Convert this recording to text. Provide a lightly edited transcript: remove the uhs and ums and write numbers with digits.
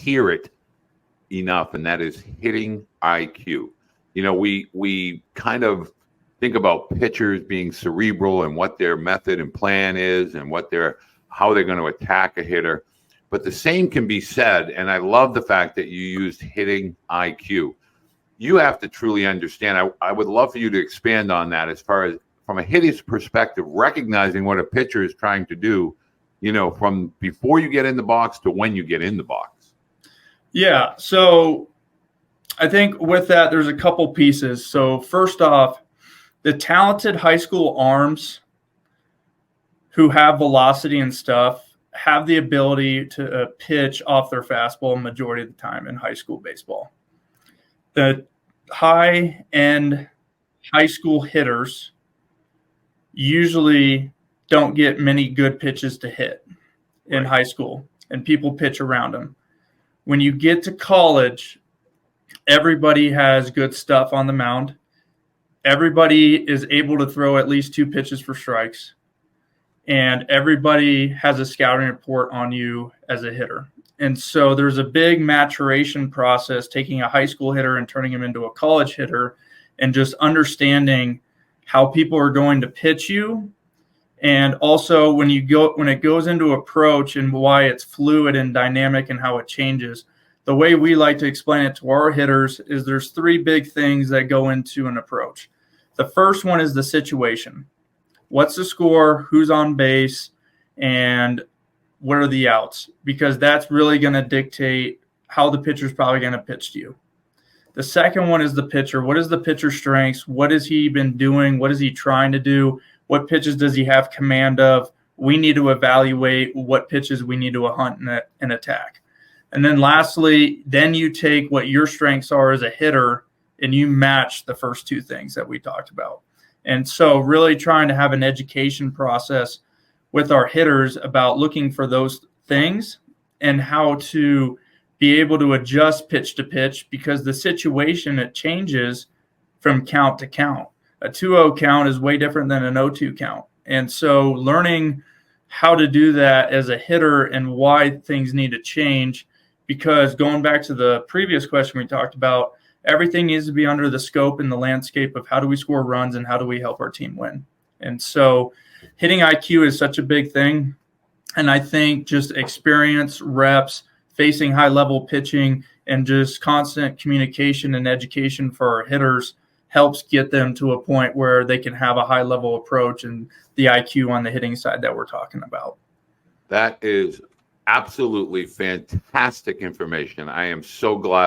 hear it enough, and that is hitting IQ. You know, we kind of think about pitchers being cerebral and what their method and plan is and how they're going to attack a hitter. But the same can be said, and I love the fact that you used hitting IQ. You have to truly understand. I would love for you to expand on that as far as from a hitter's perspective, recognizing what a pitcher is trying to do, you know, from before you get in the box to when you get in the box. Yeah, so I think with that, there's a couple pieces. So first off, the talented high school arms who have velocity and stuff have the ability to pitch off their fastball majority of the time in high school baseball. The high-end high school hitters usually don't get many good pitches to hit in high school, and people pitch around them. When you get to college, everybody has good stuff on the mound. Everybody is able to throw at least 2 pitches for strikes. And everybody has a scouting report on you as a hitter. And so there's a big maturation process taking a high school hitter and turning him into a college hitter and just understanding how people are going to pitch you. And also when it goes into approach and why it's fluid and dynamic and how it changes, the way we like to explain it to our hitters is there's 3 big things that go into an approach. The first one is the situation. What's the score? Who's on base? And what are the outs? Because that's really going to dictate how the pitcher's probably going to pitch to you. The second one is the pitcher. What is the pitcher's strengths? What has he been doing? What is he trying to do? What pitches does he have command of? We need to evaluate what pitches we need to hunt and attack. And then lastly, then you take what your strengths are as a hitter and you match the first 2 things that we talked about. And so really trying to have an education process with our hitters about looking for those things and how to be able to adjust pitch to pitch, because the situation, it changes from count to count. A 2-0 count is way different than an 0-2 count. And so learning how to do that as a hitter and why things need to change, because going back to the previous question we talked about, everything needs to be under the scope and the landscape of how do we score runs and how do we help our team win. And so hitting IQ is such a big thing. And I think just experience, reps, facing high-level pitching, and just constant communication and education for our hitters helps get them to a point where they can have a high-level approach and the IQ on the hitting side that we're talking about. That is absolutely fantastic information. I am so glad